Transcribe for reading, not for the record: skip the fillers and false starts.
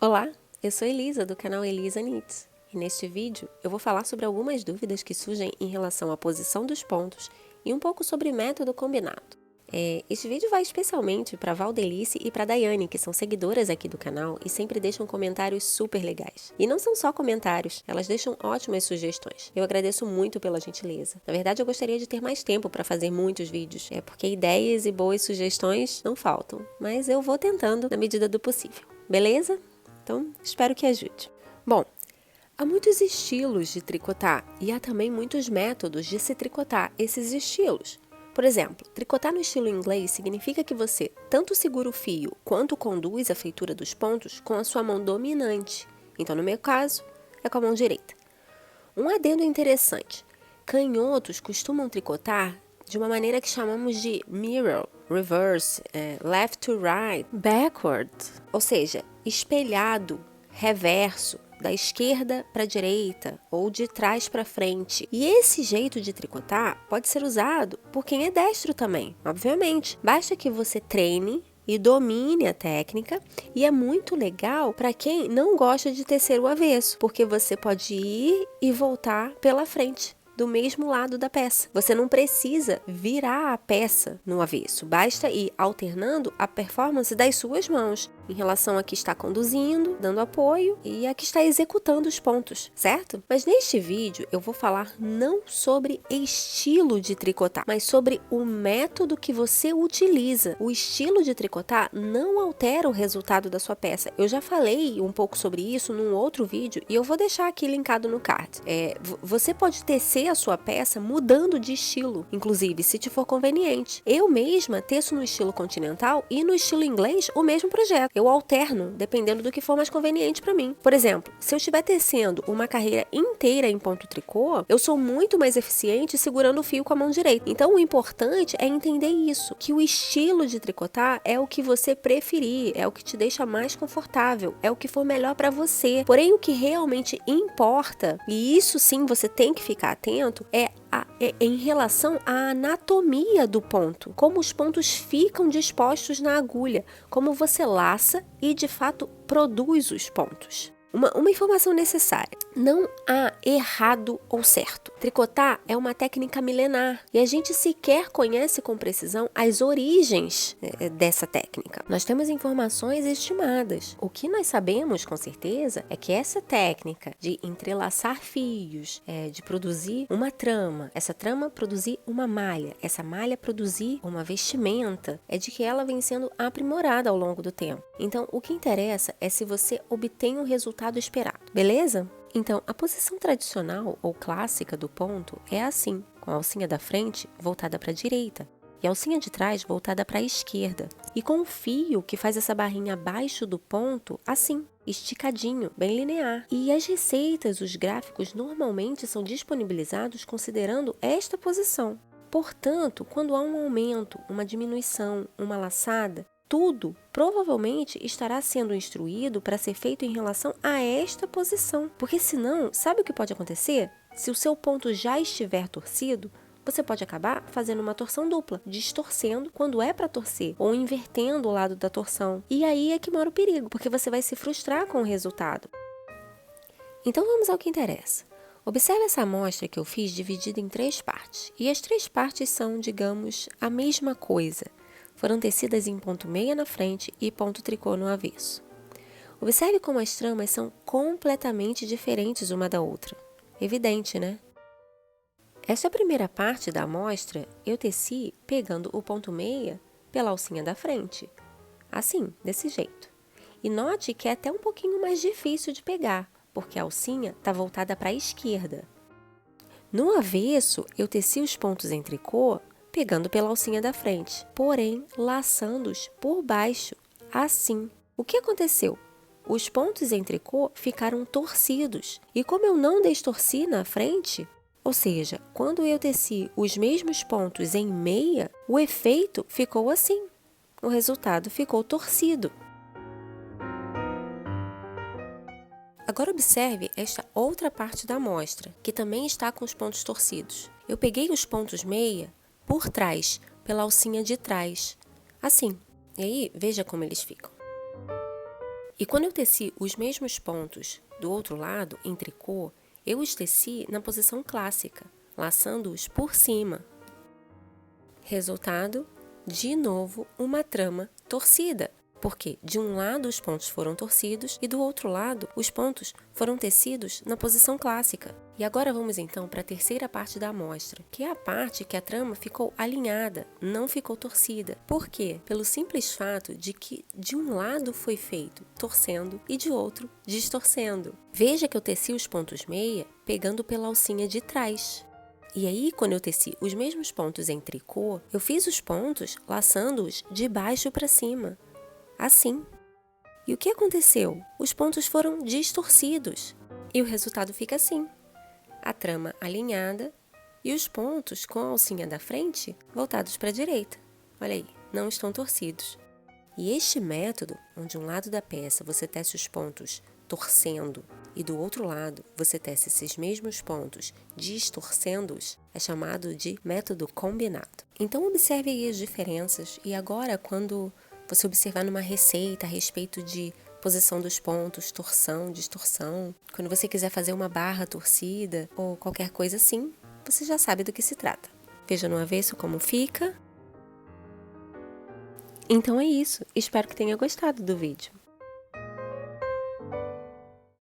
Olá, eu sou Elisa do canal Elisa Knits e neste vídeo eu vou falar sobre algumas dúvidas que surgem em relação à posição dos pontos e um pouco sobre método combinado. Este vídeo vai especialmente para Valdelice e para Daiane, que são seguidoras aqui do canal e sempre deixam comentários super legais. E não são só comentários, elas deixam ótimas sugestões. Eu agradeço muito pela gentileza. Na verdade, eu gostaria de ter mais tempo para fazer muitos vídeos, porque ideias e boas sugestões não faltam, mas eu vou tentando na medida do possível, beleza? Então, espero que ajude. Bom, há muitos estilos de tricotar e há também muitos métodos de se tricotar esses estilos. Por exemplo, tricotar no estilo inglês significa que você tanto segura o fio quanto conduz a feitura dos pontos com a sua mão dominante. Então, no meu caso, é com a mão direita. Um adendo interessante: canhotos costumam tricotar de uma maneira que chamamos de mirror, reverse, left to right, backward, ou seja, espelhado, reverso, da esquerda para a direita ou de trás para frente. E esse jeito de tricotar pode ser usado por quem é destro também, obviamente. Basta que você treine e domine a técnica, e é muito legal para quem não gosta de tecer o avesso, porque você pode ir e voltar pela frente do mesmo lado da peça. Você não precisa virar a peça no avesso, basta ir alternando a performance das suas mãos em relação a que está conduzindo, dando apoio e a que está executando os pontos, certo? Mas neste vídeo eu vou falar não sobre estilo de tricotar, mas sobre o método que você utiliza. O estilo de tricotar não altera o resultado da sua peça. Eu já falei um pouco sobre isso num outro vídeo e eu vou deixar aqui linkado no card. Você pode tecer a sua peça mudando de estilo, inclusive se te for conveniente. Eu mesma teço no estilo continental e no estilo inglês o mesmo projeto. Eu alterno dependendo do que for mais conveniente para mim. Por exemplo, se eu estiver tecendo uma carreira inteira em ponto tricô, eu sou muito mais eficiente segurando o fio com a mão direita. Então o importante é entender isso, que o estilo de tricotar é o que você preferir, é o que te deixa mais confortável, é o que for melhor para você. Porém, o que realmente importa, e isso sim você tem que ficar atento, é em relação à anatomia do ponto, como os pontos ficam dispostos na agulha, como você laça e de fato produz os pontos. Uma informação necessária: não há errado ou certo. Tricotar é uma técnica milenar e a gente sequer conhece com precisão as origens dessa técnica. Nós temos informações estimadas. O que nós sabemos com certeza é que essa técnica de entrelaçar fios, de produzir uma trama, essa trama produzir uma malha, essa malha produzir uma vestimenta, é de que ela vem sendo aprimorada ao longo do tempo. Então, o que interessa é se você obtém o resultado esperado, beleza? Então, a posição tradicional ou clássica do ponto é assim, com a alcinha da frente voltada para a direita e a alcinha de trás voltada para a esquerda, e com o fio que faz essa barrinha abaixo do ponto assim, esticadinho, bem linear. E as receitas, os gráficos normalmente são disponibilizados considerando esta posição. Portanto, quando há um aumento, uma diminuição, uma laçada, tudo provavelmente estará sendo instruído para ser feito em relação a esta posição. Porque senão, sabe o que pode acontecer? Se o seu ponto já estiver torcido, você pode acabar fazendo uma torção dupla, distorcendo quando é para torcer, ou invertendo o lado da torção. E aí é que mora o perigo, porque você vai se frustrar com o resultado. Então vamos ao que interessa. Observe essa amostra que eu fiz dividida em 3 partes. E as 3 partes são, digamos, a mesma coisa. Foram tecidas em ponto meia na frente e ponto tricô no avesso. Observe como as tramas são completamente diferentes uma da outra. Evidente, né? Esta primeira parte da amostra eu teci pegando o ponto meia pela alcinha da frente. Assim, desse jeito. E note que é até um pouquinho mais difícil de pegar, porque a alcinha está voltada para a esquerda. No avesso, eu teci os pontos em tricô pegando pela alcinha da frente, porém laçando-os por baixo, assim. O que aconteceu? Os pontos em tricô ficaram torcidos, e como eu não destorci na frente, ou seja, quando eu teci os mesmos pontos em meia, o efeito ficou assim. O resultado ficou torcido. Agora observe esta outra parte da amostra, que também está com os pontos torcidos. Eu peguei os pontos meia por trás, pela alcinha de trás, assim. E aí, veja como eles ficam. E quando eu teci os mesmos pontos do outro lado, em tricô, eu os teci na posição clássica, laçando-os por cima. Resultado, de novo, uma trama torcida, porque de um lado os pontos foram torcidos e do outro lado os pontos foram tecidos na posição clássica. E agora vamos então para a terceira parte da amostra, que é a parte que a trama ficou alinhada, não ficou torcida. Por quê? Pelo simples fato de que de um lado foi feito torcendo e de outro distorcendo. Veja que eu teci os pontos meia pegando pela alcinha de trás. E aí, quando eu teci os mesmos pontos em tricô, eu fiz os pontos laçando-os de baixo para cima, assim. E o que aconteceu? Os pontos foram distorcidos. E o resultado fica assim. A trama alinhada e os pontos com a alcinha da frente voltados para a direita. Olha aí, não estão torcidos. E este método, onde um lado da peça você tece os pontos torcendo e do outro lado você tece esses mesmos pontos distorcendo-os, é chamado de método combinado. Então observe aí as diferenças e agora quando você observar numa receita a respeito de posição dos pontos, torção, distorção, quando você quiser fazer uma barra torcida ou qualquer coisa assim, você já sabe do que se trata. Veja no avesso como fica. Então é isso, espero que tenha gostado do vídeo.